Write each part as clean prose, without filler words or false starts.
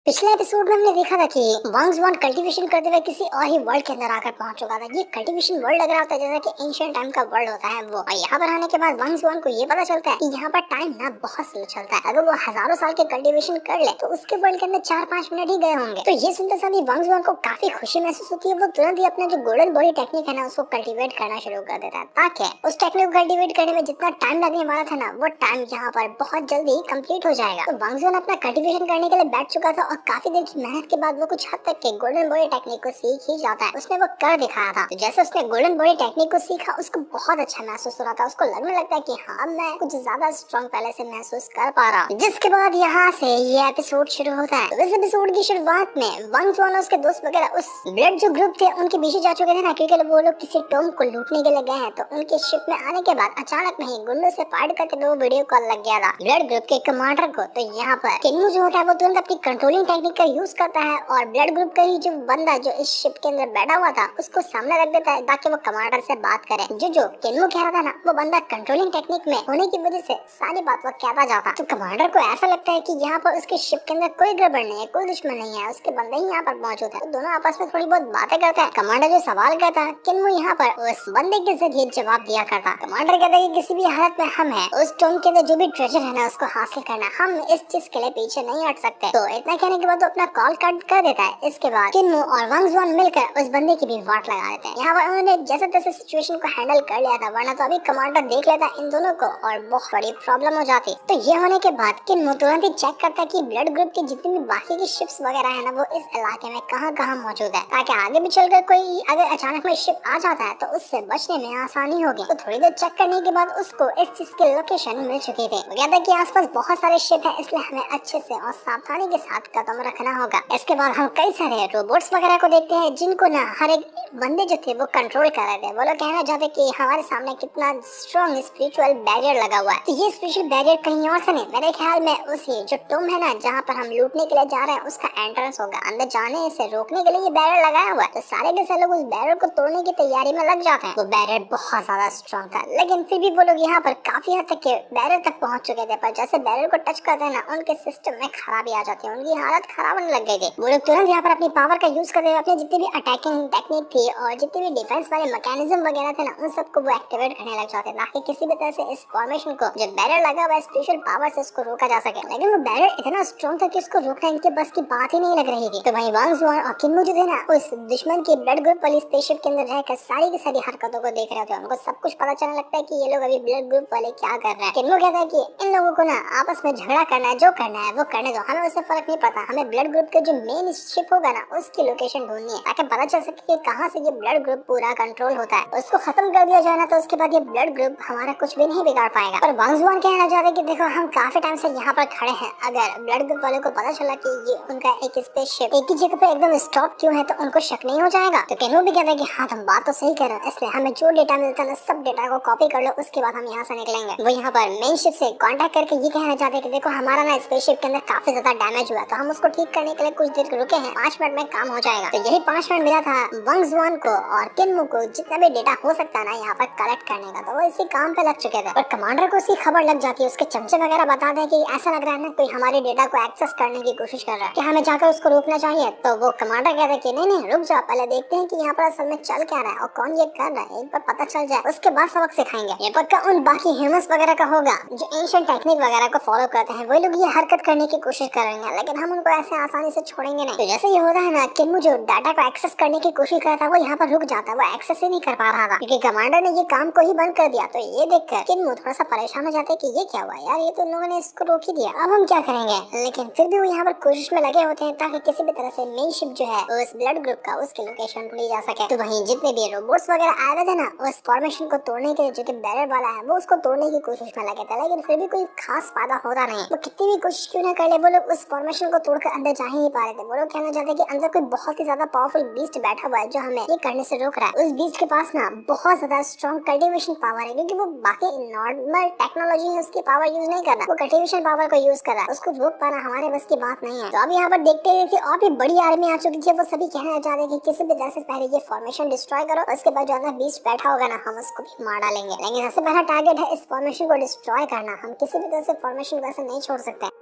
पिछले एपिसोड में हमने देखा था कि वंग्स वन कल्टीवेशन करते हुए किसी और ही वर्ल्ड के अंदर आकर पहुंच चुका था। ये कल्टीवेशन वर्ल्ड लग रहा होता है जैसा कि एंशिएंट टाइम का वर्ल्ड होता है वो। और यहाँ पर आने के बाद वंग्स वन को ये पता चलता है कि यहाँ पर टाइम ना बहुत स्लो चलता है। अगर वो हजारों साल के कल्टीवेशन कर ले तो उसके वर्ल्ड के अंदर 4-5 मिनट ही गए होंगे। तो ये सुनते साथ ही वंग्स वन को काफी खुशी महसूस होती है। वो तुरंत ही अपना जो गोल्डन बॉडी टेक्निक है ना उसको कल्टीवेट करना शुरू कर देता है ताकि उस टेक्निक को कल्टीवेट करने में जितना टाइम लगने वाला था ना वो टाइम यहाँ पर बहुत जल्दी कंप्लीट हो जाएगा। तो वंग्स वन अपना कल्टीवेशन करने के लिए बैठ चुका था और काफी देर की मेहनत के बाद वो कुछ हद तक के गोल्डन बॉडी टेक्निक को सीख ही जाता है। उसने वो कर दिखाया था। तो जैसे उसने गोल्डन बॉडी टेक्निक को सीखा उसको बहुत अच्छा महसूस हो रहा था। उसको लगने लगता है कि हाँ मैं कुछ ज्यादा स्ट्रॉन्ग पहले से महसूस कर पा रहा हूँ। जिसके बाद यहाँ से ये एपिसोड शुरू होता है। तो इस एपिसोड की शुरुआत में वंग्स वन और उसके दोस्त वगैरह उस ब्लड जो ग्रुप थे उनके पीछे जा चुके थे ना, क्योंकि वो लोग किसी टॉम को लूटने के लिए गए हैं। तो उनके शिप में आने के बाद अचानक में ही गुंडों से फाइट करते हुए वो वीडियो कॉल लग गया था ब्लड ग्रुप के कमांडर को। तो यहाँ पर किन्नू जो होता है वो तुरंत अपनी कंट्रोलिंग टेक्निक का यूज करता है और ब्लड ग्रुप का ही जो बंदा जो इस शिप के अंदर बैठा हुआ था उसको सामने रख देता है ताकि वो कमांडर से बात करे। जो किन्नू कह रहा था ना वो बंदा कंट्रोलिंग टेक्निक में होने की वजह से सारी बात वो कहता जाता। तो कमांडर को ऐसा लगता है कि यहाँ पर उसके शिप के अंदर कोई गड़बड़ नहीं है, कोई दुश्मन नहीं है, उसके बंदे ही यहाँ पर मौजूद है। तो दोनों आपस में थोड़ी बहुत बातें करते हैं। कमांडर जो सवाल करता है किन्नू यहाँ पर उस बंदे के जरिए जवाब दिया करता। कमांडर कहता है कि किसी भी हालत में हम है उस टॉम के अंदर जो भी ट्रेजर है ना उसको हासिल करना, हम इस चीज के लिए पीछे नहीं हट सकते। तो इतना कहने के बाद वो अपना कॉल कट कर देता है। इसके बाद किन्नू और वंग्स वन मिलकर उस बंदे की भी वाट लगा देते हैं। यहाँ पर उन्होंने जैसे तैसे सिचुएशन को हैंडल कर लिया था, वरना तो अभी कमांडर देख लेता इन दोनों को और बहुत बड़ी प्रॉब्लम हो जाती। तो ये होने के बाद किन्नू तुरंत ही चेक करता है कि ब्लड ग्रुप की जितनी भी बाकी की शिप्स वगैरह है ना वो इस इलाके में कहाँ मौजूद है, ताकि आगे भी चलकर कोई अगर अचानक में शिप आ जाता है तो उससे बचने में आसानी होगी। तो थोड़ी देर चेक करने के बाद उसको इस चीज की लोकेशन मिल चुकी थी। वो कहता है कि आसपास बहुत सारे शिप है, इसलिए हमें अच्छे से और सावधानी के साथ कदम रखना होगा। इसके बाद हम कई सारे रोबोट्स वगैरह को देखते हैं जिनको ना हर एक बंदे जो थे वो कंट्रोल कर रहे थे। वो लोग कहना चाहते कि हमारे सामने कितना स्ट्रॉन्ग स्पिरिचुअल बैरियर लगा हुआ है। तो ये स्पिरिचुअल बैरियर कहीं और से नहीं, मेरे ख्याल में उसी जो टॉम है ना जहाँ पर हम लूटने के लिए जा रहे हैं उसका एंट्रेंस होगा। अंदर जाने से रोकने के लिए ये बैरियर लगाया हुआ है। तो सारे के सारे लोग उस बैरियर को तोड़ने की तैयारी में लग जाते हैं। वो बैरियर बहुत ज्यादा स्ट्रॉन्ग था, लेकिन फिर भी वो लोग यहाँ पर काफी हद तक के बैरियर तक पहुंच चुके थे। पर जैसे बैरियर को टच करते हैं ना उनके सिस्टम में खराबी आ जाती है, उनकी हालत खराब होने लग गई थी। वो लोग तुरंत यहाँ पर अपनी पावर का यूज करते हुए अपने जितनी भी अटैकिंग टेक्निक थी और जितने भी डिफेंस वाले मैकेनिज्म वगैरह थे ना उन सबको वो एक्टिवेट करने लग जाते ताकि किसी भी तरह से इस फॉर्मेशन को जो बैरियर लगा हुआ है स्पेशल पावर से उसको रोका जा सके। लेकिन वो बैरियर इतना स्ट्रॉन्ग था कि उसको रोकना इनके बस की बात ही नहीं लग रही थी। तो वहीं वंग्स वन और किन्नू जो थे ना उस दुश्मन की ब्लड ग्रुप वाली स्पेसशिप के अंदर रहकर सारी की सारी हरकतों को देख रहे थे। उनको सब कुछ पता चलने लगता है कि ये लोग अभी ब्लड ग्रुप वाले क्या कर रहे हैं। किन्नू कहता है कि इन लोगों को ना आपस में झगड़ा करना है, जो करना है वो करने दो, हमें उससे फर्क नहीं पड़ता। हमें ब्लड ग्रुप के जो मेन शिप होगा ना उसकी लोकेशन ढूंढनी है ताकि पता चल सके कि कहाँ से ये ब्लड ग्रुप पूरा कंट्रोल होता है। उसको खत्म कर दिया जाए ना तो उसके बाद ये ब्लड ग्रुप हमारा कुछ भी नहीं बिगाड़ पाएगा। पर वंग्स वन कहना चाहते कि देखो हम काफी टाइम से यहाँ पर खड़े हैं, अगर ब्लड ग्रुप वालों को पता चला कि ये उनका एक स्पेसशिप एक ही जगह पे एकदम स्टॉप क्यों है तो उनको शक नहीं हो जाएगा। तो किन्नू भी कहता है कि हाँ तुम बात तो सही कर रहे हो, इसलिए हमें जो डेटा मिलता है ना सब डेटा को कॉपी कर लो, उसके बाद हम यहाँ से निकलेंगे। वो यहाँ पर मेन शिप से कांटेक्ट करके ये कहना चाहते हैं कि देखो हमारा ना स्पेसशिप के अंदर काफी ज्यादा डैमेज हुआ है, तो हम उसको ठीक करने के लिए कुछ देर रुके हैं, 5 मिनट में काम हो जाएगा। तो यही 5 मिनट मिला था वंग्स वन को और किन्नू को जितना भी डेटा हो सकता है ना यहाँ पर कलेक्ट करने का। तो वो इसी काम पे लग चुके थे और कमांडर को उसकी खबर लग जाती है। उसके चमचे वगैरह बताते हैं कि ऐसा लग रहा है ना कोई हमारे डेटा को एक्सेस करने की कोशिश कर रहा है, कि हमें जाकर उसको रोकना चाहिए। तो वो कमांडर कहते हैं कि नहीं रुक जाओ, पहले देखते हैं कि यहाँ पर असल में चल क्या रहा है और कौन ये कर रहा है, एक बार पता चल जाए उसके बाद सबक सिखाएंगे। ये पक्का उन बाकी ह्यूमंस वगैरह का होगा जो एंशिएंट टेक्निक वगैरह को फॉलो करते हैं, वही लोग ये हरकत करने की कोशिश करेंगे, लेकिन हम उनको ऐसे आसानी से छोड़ेंगे नहीं। तो जैसे ये होता है ना किन्नू जो डाटा को एक्सेस करने की कोशिश कर रहा था वो यहाँ पर रुक जाता है, वो एक्सेस ही नहीं कर पा रहा था क्योंकि कमांडर ने ये काम को ही बंद कर दिया। तो ये देखकर किन्नू थोड़ा सा परेशान हो जाते हैं कि ये क्या हुआ यार, ये तो उन लोगों ने इसको रोक ही दिया, अब हम क्या करेंगे। लेकिन फिर भी वो यहाँ पर कोशिश में लगे होते हैं ताकि किसी भी तरह से मेन शिप जो है उस ब्लड ग्रुप का उसकी लोकेशन ढूंढी जा सके। तो वहीं जितने भी रोबोट्स वगैरह आए थे ना उस फॉर्मेशन को तोड़ने के लिए जो कि बैरियर वाला है वो उसको तोड़ने की कोशिश में लगे थे, लेकिन फिर भी कोई खास फायदा होता नहीं। वो कितनी भी कोशिश क्यों ना कर ले वो लोग उस फॉर्मेशन को तोड़कर अंदर जा ही नहीं पा रहे थे। वो लोग कहना चाहते कि अंदर कोई बहुत ही ज्यादा पावरफुल बीस्ट बैठा हुआ है जो हमें ये करने से रोक रहा है। उस बीस्ट के पास ना बहुत ज्यादा स्ट्रॉन्ग कल्टीवेशन पावर है, क्योंकि वो बाकी नॉर्मल टेक्नोलॉजी है उसकी पावर यूज नहीं कर रहा, वो कल्टीवेशन पावर को यूज कर रहा है। उसको रोक पाना हमारे बस की बात नहीं है। तो अब यहाँ पर देखते हैं कि और भी बड़ी आर्मी आ चुकी है। वो सभी कहना चाहते हैं कि किसी भी तरह से पहले ये फॉर्मेशन डिस्ट्रॉय करो, उसके बाद जो अंदर बीस्ट बैठा होगा ना हम उसको भी मार डालेंगे। लेकिन सबसे पहला टारगेट है इस फॉर्मेशन को डिस्ट्रॉय करना, हम किसी भी तरह से फॉर्मेशन को ऐसे नहीं छोड़ सकते।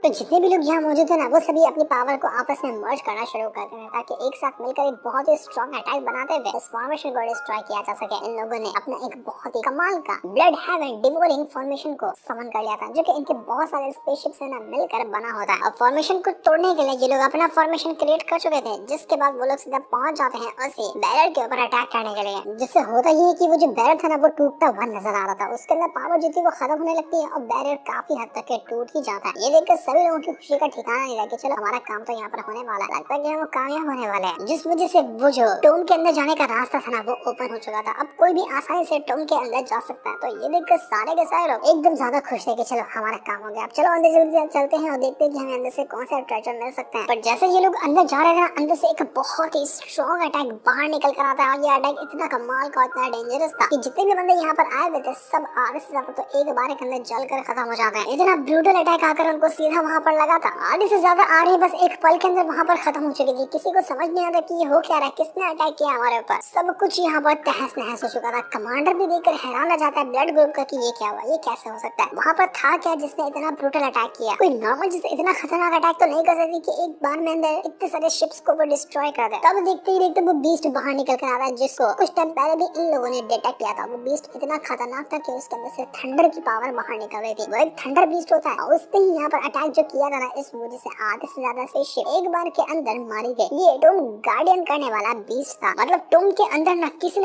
तो जितने भी लोग यहाँ मौजूद है ना, वो सभी अपनी पावर को आपस में मर्ज करना शुरू कर देते हैं ताकि एक साथ मिलकर एक बहुत ही स्ट्रॉन्ग अटैक बनाते हुए इस फॉर्मेशन को डिस्ट्रॉय किया जा सके। इन लोगों ने अपना एक बहुत ही कमाल का ब्लड हेवन डिवोरिंग फॉर्मेशन को समन कर लिया था, जो कि इनके बहुत सारे स्पेसशिप से ना मिलकर बना होता है। और फॉर्मेशन को तोड़ने के लिए ये लोग अपना फॉर्मेशन क्रिएट कर चुके थे, जिसके बाद वो लोग सीधा पहुंच जाते हैं उसी बैरियर के ऊपर अटैक करने के लिए। जिससे होता ये है कि वो जो बैरियर था ना, वो टूटता हुआ नजर आ रहा था। उसके अंदर पावर जो थी वो खत्म होने लगती है और बैरियर काफी हद तक टूट ही जाता है। ये देखकर सभी लोगों की खुशी का ठिकाना नहीं रहा कि चलो हमारा काम तो यहाँ पर होने वाला है, लगता है कि हम कामयाब होने वाले हैं। जिस वजह से वो जो टोम के अंदर जाने का रास्ता था ना, वो ओपन हो चुका था। अब कोई भी आसानी से टोम के अंदर जा सकता है। तो ये देखकर सारे के सारे लोग एकदम ज्यादा खुश थे कि चलो हमारा काम हो गया, अब चलो अंदर जल्दी चलते हैं और देखते हैं कि हमें अंदर से कौन सा ट्रेजर मिल सकते हैं। पर जैसे ये लोग अंदर जा रहे थे, अंदर से एक बहुत ही स्ट्रॉन्ग अटैक बाहर निकल कर आता है। और ये अटैक इतना कमाल का, इतना डेंजरस था कि जितने भी बंदे यहाँ पर आए हुए थे, सब आधे से ज्यादा तो एक बार के अंदर जल कर खत्म हो जाते हैं। इतना ब्रूटल अटैक आकर उनको सीधा वहाँ पर लगा था। आधे से ज्यादा आ रही बस एक पल के अंदर वहाँ पर खत्म हो चुकी थी। किसी को समझ नहीं आता कि ये हो क्या रहा है, किसने अटैक किया हमारे ऊपर। सब कुछ यहाँ पर तहस नहस हो चुका था। कमांडर भी देखकर हैरान हो जाता है ब्लड ग्रुप का कि ये क्या हुआ, ये कैसे हो सकता है। वहाँ पर था क्या जिसने इतना ब्रूटल अटैक किया? कोई नॉर्मल जिससे इतना खतरनाक अटैक तो नहीं कर सकती कि एक बार में अंदर इतने सारे शिप्स को वो डिस्ट्रॉय कर दे। तब देखते ही देखते वो बीस्ट बाहर निकल कर आता है, जिसको कुछ टाइम पहले भी इन लोगों ने डिटेक्ट किया था। वो बीस्ट इतना खतरनाक था कि उसके अंदर से थंडर की पावर बाहर निकल रही थी। वो एक थंडर बीस्ट होता है। उसने ही यहाँ पर अटैक जो किया था ना, इस वजह से आधे से ज्यादा स्पेसशिप एक बार के अंदर मारी गई। ये टोम गार्डियन करने वाला बीस्ट था। मतलब टोम के अंदर न किसी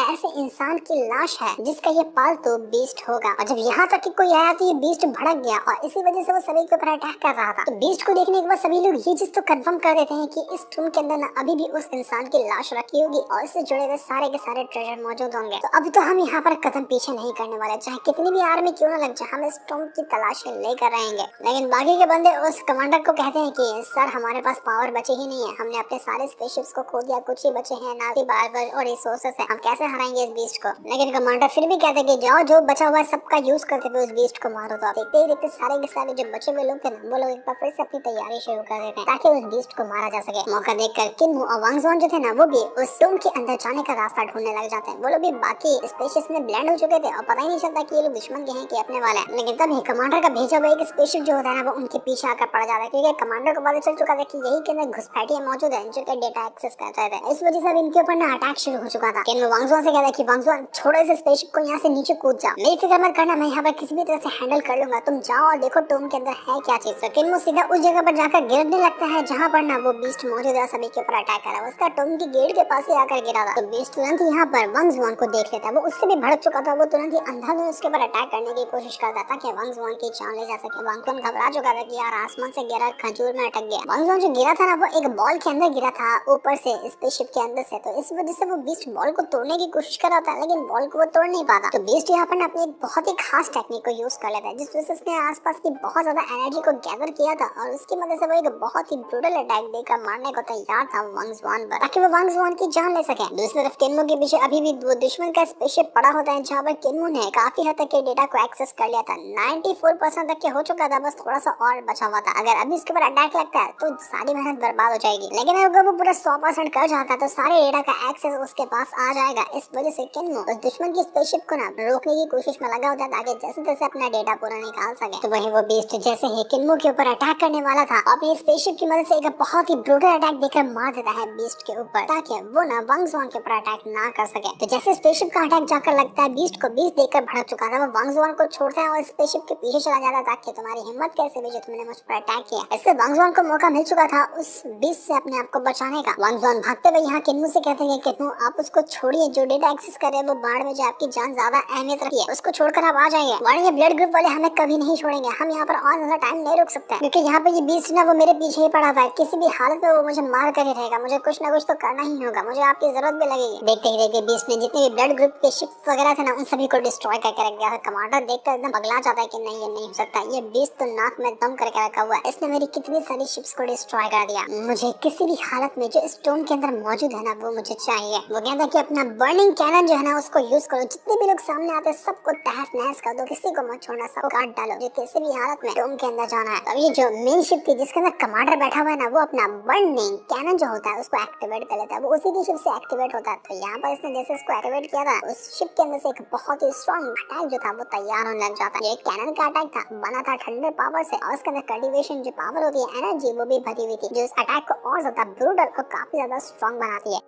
ऐसे इंसान की लाश है जिसका ये पालतू बीस्ट होगा। और जब यहाँ तक कि कोई आया तो ये बीस्ट भड़क गया और इसी वजह से वो सभी के ऊपर अटैक कर रहा था। तो बीस्ट को देखने के बाद सभी लोग ये चीज तो कंफर्म कर देते हैं कि इस टोम के अंदर ना अभी भी उस इंसान की लाश रखी होगी और इससे जुड़े हुए सारे के सारे ट्रेजर मौजूद होंगे। तो अभी तो हम यहाँ पर कदम पीछे नहीं करने वाले, चाहे कितनी भी आर्मी क्यों न लग जाए, हम इस टोम की तलाशी लेकर रहेंगे। लेकिन बाकी के बंदे उस कमांडर को कहते हैं कि सर हमारे पास पावर बचे ही नहीं है, हमने अपने सारे स्पेसशिप्स को खो दिया, कुछ ही बचे हैं ना कि बारबर और रिसोर्सेस है, हम कैसे हराएंगे इस बीस्ट को। लेकिन कमांडर फिर भी कहते हैं कि जाओ जो बचा हुआ है सबका यूज करते हुए उस बीस्ट को मारो। तो देखते ही देखते सारे के सारे जो बचे हुए लोग थे ना, वो लोग एक बार फिर से अपनी तैयारी शुरू कर देते हैं ताकि उस बीस्ट को मारा जा सके। मौका देखकर किन्मू और वांग ज़ुऑन जो थे ना, वो भी उस टोम के अंदर जाने का रास्ता ढूंढने लग जाते हैं। वो लोग भी बाकी स्पेसशिप्स में ब्लेंड हो चुके थे और पता ही नहीं चलता कि ये लोग दुश्मन के हैं कि अपने वाले हैं। लेकिन तभी कमांडर का भेजा हुआ एक स्पेसशिप जो होता है ना, वो उनके पीछे आकर पड़ जाता है, क्योंकि कमांडर को पता चल चुका था कि यही के अंदर घुसपैठिए मौजूद है जो कि डेटा एक्सेस कर रहे थे। इस वजह से अब इनके ऊपर ना अटैक शुरू हो चुका था। किन्मू वांग ज़ुऑन से कहता है कि वांग ज़ुऑन छोड़ो इस स्पेसशिप को, यहाँ से नीचे कूद जाओ, मेरी फिक्र मत करना, मैं यहाँ पर किसी भी तरह से हैंडल कर लूंगा, तुम जाओ और देखो टोम के अंदर है क्या चीज। तो किन्मू सीधा उस जगह पर जाकर गिरने लगता है जहाँ पर ना वो बीस्ट मौजूद है, सभी के ऊपर अटैक कर रहा है। उसका टोम की गेट के पास ही आकर गिरा था। तो बीस्ट तुरंत यहाँ पर वांग ज़ुऑन को देख लेता है। वो उससे भी भड़क चुका था। वो तुरंत ही अंधाधुंध उसके ऊपर अटैक करने की कोशिश करता था कि वांग ज़ुऑन की जान ले जा सके। वांग ज़ुऑन घबरा चुका था कि यार आसमान से गिरा खजूर में अटक गया। वांग ज़ुऑन जो गिरा था ना, वो एक बॉल के अंदर गिरा था ऊपर से स्पेसशिप के अंदर से। तो इस वजह से वो बीस्ट बॉल को तोड़ने की कोशिश कर रहा था, लेकिन बॉल को वो तोड़ नहीं पाता। तो बीस्ट यहाँ पर अपनी एक बहुत ही खास टेक्निक को यूज कर लेता है, जिस वजह से उसने आसपास की बहुत ज्यादा एनर्जी को गैदर किया था और उसकी मदद से वो एक बहुत ही ब्रूटल अटैक देकर मारने को तैयार था वांग ज़ुऑन पर, ताकि वो वांग ज़ुऑन की जान ले सके। दूसरी तरफ किन्मू के पीछे अभी भी वो दुश्मन का स्पेसशिप पड़ा होता है, जहाँ पर किन्मू ने काफी हद तक के डेटा को एक्सेस कर लिया था। 94% तक के हो चुका था, बस थोड़ा सा और बचा हुआ था। अगर अभी इसके ऊपर अटैक लगता है तो सारी मेहनत बर्बाद हो जाएगी। लेकिन अगर वो पूरा 100% कर जाता तो सारे डेटा का एक्सेस उसके पास आ जाएगा। इस वजह से किन्मू उस दुश्मन की स्पेसशिप को ना रोकने की कोशिश में लगा होता है ताकि जैसे तैसे अपना डेटा पूरा निकाल सके। तो वही वो बीस्ट जैसे ही किन्मू के ऊपर अटैक करने वाला था, अपनी स्पेसशिप की मदद से एक बहुत ही ब्रूटल अटैक देकर मार देता है बीस्ट के ऊपर, ताकि वो ना वांग ज़ुऑन के ऊपर अटैक ना कर सके। तो जैसे स्पेसशिप का अटैक जाकर लगता है बीस्ट को, बीस्ट देखकर भड़क चुका था। वो वांग ज़ुऑन को छोड़ता है और स्पेसशिप के पीछे चला जाता था कि तुम्हारी हिम्मत कैसे हुई जो तुमने मुझ पर अटैक किया। इससे वांग ज़ुऑन को मौका मिल चुका था उस बीस्ट से अपने आप को बचाने का। वांग ज़ुऑन भागते हुए यहाँ किन्मू से कहते हैं कि किन्मू आप उसको छोड़िए, जो डेटा एक्सेस करे वो बाढ़ में जो आपकी जान ज्यादा अहमियत रखती है, उसको छोड़कर आप आ जाइए। वरना ये ब्लड ग्रुप वाले हमें कभी नहीं छोड़ेंगे, हम यहाँ पर और ज्यादा टाइम नहीं रुक सकते, क्योंकि यहाँ पे ये बीस्ट ना वो मेरे पीछे ही पड़ा हुआ है। किसी भी हालत में वो मुझे मार कर ही रहेगा, मुझे कुछ ना कुछ तो करना ही होगा, मुझे आपकी जरूरत भी लगेगी। देखते ही देखते बीस्ट ने जितने भी ब्लड ग्रुप के शिप्स वगैरह थे ना, उन सभी को डिस्ट्रॉय करके रख दिया। कमांडर देखकर एकदम पगला जाता है कि नहीं ये नहीं हो सकता, ये बीस्ट तो नाक में दम करके रखा हुआ है, इसने मेरी कितनी सारी शिप्स को डिस्ट्रॉय कर दिया। मुझे किसी भी हालत में जो इस टोम के अंदर मौजूद है ना, वो मुझे चाहिए। वो कहता कि अपना बर्निंग कैनन जो है ना, उसको यूज करो, जितने भी लोग सामने आते हैं सबको तहस नहस कर दो, किसी को मत छोड़ना, सबको काट डालो, जो किसी भी हालत में टोम के अंदर जाना है। अब ये जो मेन शिप थी जिसके अंदर कमांडर बैठा हुआ है ना, वो अपना बर्निंग कैनन जो होता है उसको एक्टिवेट कर लेता है। वो उसी की शिप से एक्टिवेट होता है। तो यहाँ पर इसने जैसे इसको एक्टिवेट किया था, उस शिप के अंदर से एक बहुत ही स्ट्रॉन्ग अटैक जो था वो तैयार होने लग जाता है। ये कैनन का अटैक था, बना था ठंडे पावर से और उसके अंदर कल्टीवेशन जो पावर होती है, एनर्जी, वो भी भरी हुई थी, जो इस अटैक को और ज्यादा ब्रूटल और काफी ज्यादा स्ट्रॉन्ग बनाती है।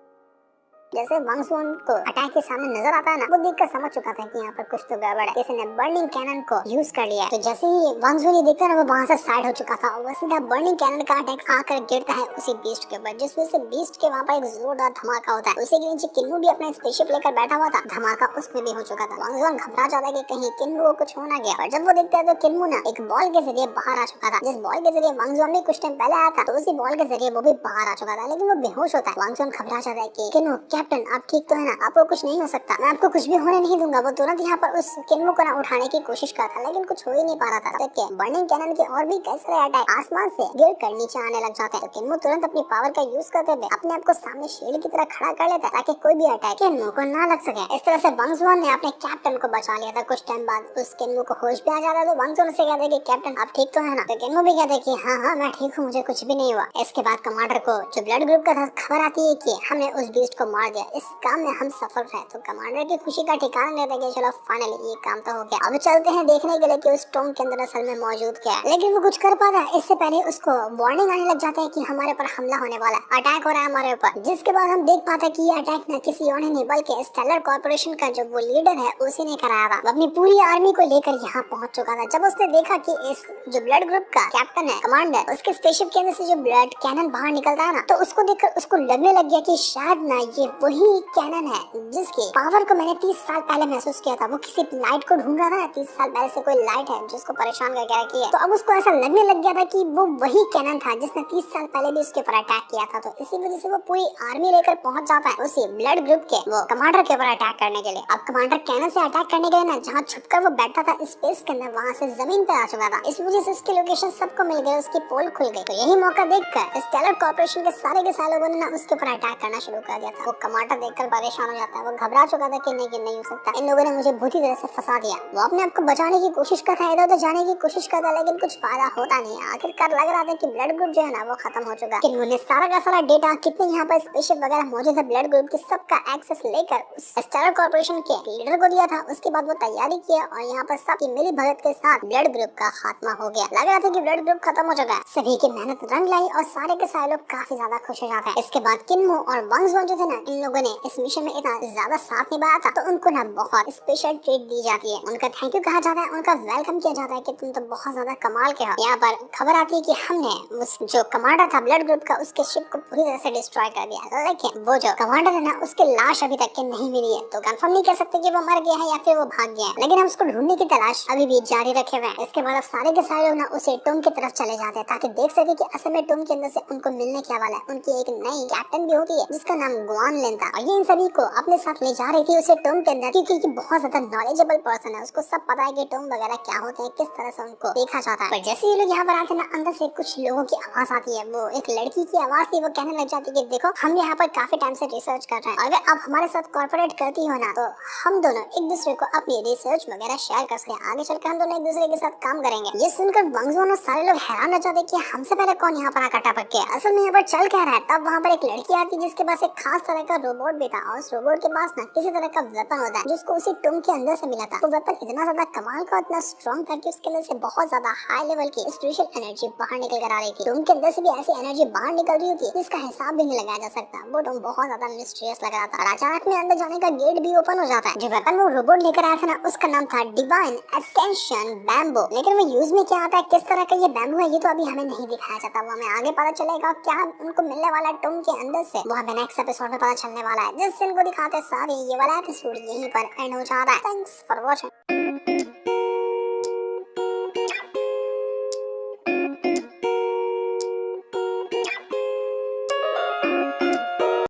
जैसे वांग जुआन को अटैक के सामने नजर आता है ना, वो देखकर समझ चुका था कि यहाँ पर कुछ तो गड़बड़ है। किसी ने बर्निंग कैनन को यूज कर लिया। तो जैसे ही वांग जुआन ये देखता है ना, वो वहाँ से साइड हो चुका था और वो सीधा बर्निंग कैनन का अटैक आकर गिरता है उसी बीस्ट के ऊपर, जिस वजह से बीस्ट के वहाँ पर एक जोरदार धमाका होता है। उसी के नीचे किन्नू भी अपना स्पेसशिप लेकर बैठा हुआ था, धमाका उसमें भी हो चुका था। वांग जुआन घबरा जाता है कि कहीं किन्नू को कुछ हो ना गया, और जब वो देखता है तो किन्नू ना एक बॉल के जरिए बाहर आ चुका था। जिस बॉल के जरिए वांग जुआन भी कुछ टाइम पहले आया था, तो उसी बॉल के जरिए वो भी बाहर आ चुका था, लेकिन वो बेहोश होता है। वांग जुआन घबरा जाता है कि किन्नू कैप्टन आप ठीक तो है ना, आपको कुछ नहीं हो सकता, मैं आपको कुछ भी होने नहीं दूंगा। वो तुरंत यहाँ पर उस किन्नू को ना उठाने की कोशिश करता, लेकिन कुछ हो ही नहीं पा रहा था। देखिए बर्निंग कैनन के और भी कई सारे अटैक आसमान से गिर कर नीचे आने लग जाते हैं। तो किन्नू तुरंत अपनी पावर का यूज करते हुए अपने आप को सामने शील्ड की तरह खड़ा कर लेता है, ताकि कोई भी अटैक किन्नू को ना लग सके। इस तरह से वांग जुआन ने अपने कैप्टन को बचा लिया था। कुछ टाइम बाद उस किन्नू को होश भी आ जाता है, तो वांग जुआन से कहते हैं कि कैप्टन आप ठीक तो है ना। तो किन्नू भी कहते हैं कि हाँ मैं ठीक हूँ, मुझे कुछ भी नहीं हुआ। इसके बाद कमांडर को जो ब्लड ग्रुप का था खबर आती है कि हमने उस बीस्ट को मार दिया, इस काम में हम सफल रहे। तो कमांडर की खुशी का ठिकाना नहीं रहता कि चलो फाइनली ये काम तो हो गया, अब चलते हैं देखने के लिए कि उस टोम के अंदर असल में मौजूद क्या है। लेकिन वो कुछ कर पाता है इससे पहले उसको वार्निंग आने लग जाता है कि हमारे ऊपर हमला होने वाला है, अटैक हो रहा है हमारे ऊपर। जिसके बाद हम देख पाते हैं कि ये अटैक न किसी और ने नहीं बल्कि स्टेलर कॉर्पोरेशन का जो वो लीडर है उसी ने कराया था। वो अपनी पूरी आर्मी को लेकर यहाँ पहुंच चुका था। जब उसने देखा कि इस जो ब्लड ग्रुप का कैप्टन है, कमांडर, उसके स्पेसशिप के अंदर से जो ब्लड कैनन बाहर निकलता है ना, तो उसको देखकर उसको लगने लग गया कि शायद ना ये वही कैनन है जिसकी पावर को मैंने 30 साल पहले महसूस किया था। वो किसी लाइट को ढूंढ रहा था, 30 साल पहले से कोई लाइट है जिसको परेशान करके रखी है। तो अब उसको ऐसा लगने लग गया था कि वो वही कैनन था जिसने 30 साल पहले भी उसके ऊपर अटैक किया था। तो इसी वजह से वो पूरी आर्मी लेकर पहुंच जाता है उसी ब्लड ग्रुप के वो कमांडर के ऊपर अटैक करने के लिए। अब कमांडर कैनन से अटैक करने के लिए ना जहाँ छुपकर वो बैठा था स्पेस के अंदर, वहाँ से जमीन पे आ चुका था। इस वजह से उसकी लोकेशन सबको मिल गई, उसकी पोल खुल गई। तो यही मौका देखकर स्टेलर कॉर्पोरेशन के सारे लोगों ने ना उसके ऊपर अटैक करना शुरू कर दिया था। वो कमांडर देखकर परेशान हो जाता है, वो घबरा चुका था कि नहीं हो सकता, इन लोगों ने मुझे बुरी तरह से फंसा दिया। वो अपने आप को बचाने की कोशिश करता है, इधर उधर जाने की कोशिश करता है, लेकिन कुछ फायदा होता नहीं है। आखिरकार लग रहा था कि ब्लड ग्रुप जो है ना वो खत्म हो चुका है। किन्नू ने सारा का सारा डेटा कितने यहाँ पर स्पेसशिप वगैरह मौजूद है ब्लड ग्रुप की, सबका एक्सेस लेकर उस स्टेलर कॉर्पोरेशन के लीडर को दिया था। उसके बाद वो तैयारी किया और यहाँ पर सबकी मिली भगत के साथ ब्लड ग्रुप का खात्मा हो गया। लग रहा था कि ब्लड ग्रुप खत्म हो चुका है। सभी की मेहनत रंग लाई और सारे के सारे लोग काफी ज्यादा खुश हो जाते हैं। इसके बाद किन्नू और वांग जुआन जो थे ना, इन लोगों ने इस मिशन में इतना ज्यादा साथ निभाया था, तो उनको ना बहुत स्पेशल ट्रीट दी जाती है। उनका थैंक यू कहा जाता है, उनका वेलकम किया जाता है कि तुम तो बहुत ज्यादा कमाल के हो। यहाँ पर खबर आती है कि हमने उस जो कमांडर था ब्लड ग्रुप का, उसके शिप को पूरी तरह से डिस्ट्रॉय कर दिया, लेकिन वो जो कमांडर है ना उसकी लाश अभी तक के नहीं मिली है। तो कंफर्म नहीं कर सकते कि वो मर गया है या फिर वो भाग गया है, लेकिन हम उसको ढूंढने की तलाश अभी भी जारी रखे हुए हैं। इसके बाद अब सारे के सारे लोग ना उसे टोम की तरफ चले जाते हैं, ताकि देख सके कि असल में टोम के अंदर से उनको मिलने क्या वाला है। उनकी एक नई कैप्टन भी होती है जिसका नाम गुआन लिन था, और ये इन सभी को अपने साथ ले जा रही थी उसे टोम के अंदर, क्योंकि बहुत ज्यादा नॉलेजेबल पर्सन है। उसको सब पता है कि टोम वगैरह क्या होते हैं, किस तरह से उनको देखा जाता है। पर जैसे ये लोग यहाँ पर आते हैं ना, अंदर से कुछ लोगों की आवाज आती है। वो एक लड़की की आवाज थी। वो कहने लग जाती है कि देखो हम यहाँ पर काफी टाइम से रिसर्च कर रहे हैं, अगर आप हमारे साथ कॉर्पोरेट करती हो ना, तो हम दोनों एक दूसरे को अपनी रिसर्च वगैरह शेयर कर सकते हैं। आगे चलकर हम दोनों एक दूसरे के साथ काम करेंगे। ये सुनकर वांग जुआन और सारे लोग हैरान हो जाते कि हमसे पहले कौन यहाँ पर आकर टपक के असल में यहाँ पर चल क्या रहा है। तब वहाँ पर एक लड़की आती है जिसके पास एक खास तरह का रोबोट भी था, और उस रोबोट के पास ना किसी तरह का वेपन होता है जिसको उसी टोम के अंदर से मिला था। तो वेपन इतना ज्यादा कमाल का, इतना स्ट्रॉन्ग था कि उसके अंदर से बहुत ज्यादा हाई लेवल की स्पिरिचुअल एनर्जी बाहर निकल कर आ रही थी। टोम के अंदर से भी ऐसी एनर्जी बाहर निकल रही थी जिसका हिसाब भी नहीं लगाया जा सकता। वो टोम बहुत ज्यादा मिस्टीरियस लग रहा था, और अचानक में अंदर जाने का गेट भी ओपन हो जाता है। जो वेपन वो रोबोट लेकर आया था ना, उसका नाम था डिवाइन एक्सटेंशन बैम्बो। लेकिन वो यूज में क्या आता है, किस तरह का ये बैम्बो है, ये तो अभी हमें नहीं दिखाया जाता। वो हमें आगे पता चलेगा क्या उनको मिलने वाला है टोम के अंदर से, वो हमें नेक्स्ट एपिसोड में पता चलने वाला है। जिस दिन को दिखाते सारे ये वाला एपिसोड यहीं पर एंड हो जाता है। Thanks for watching.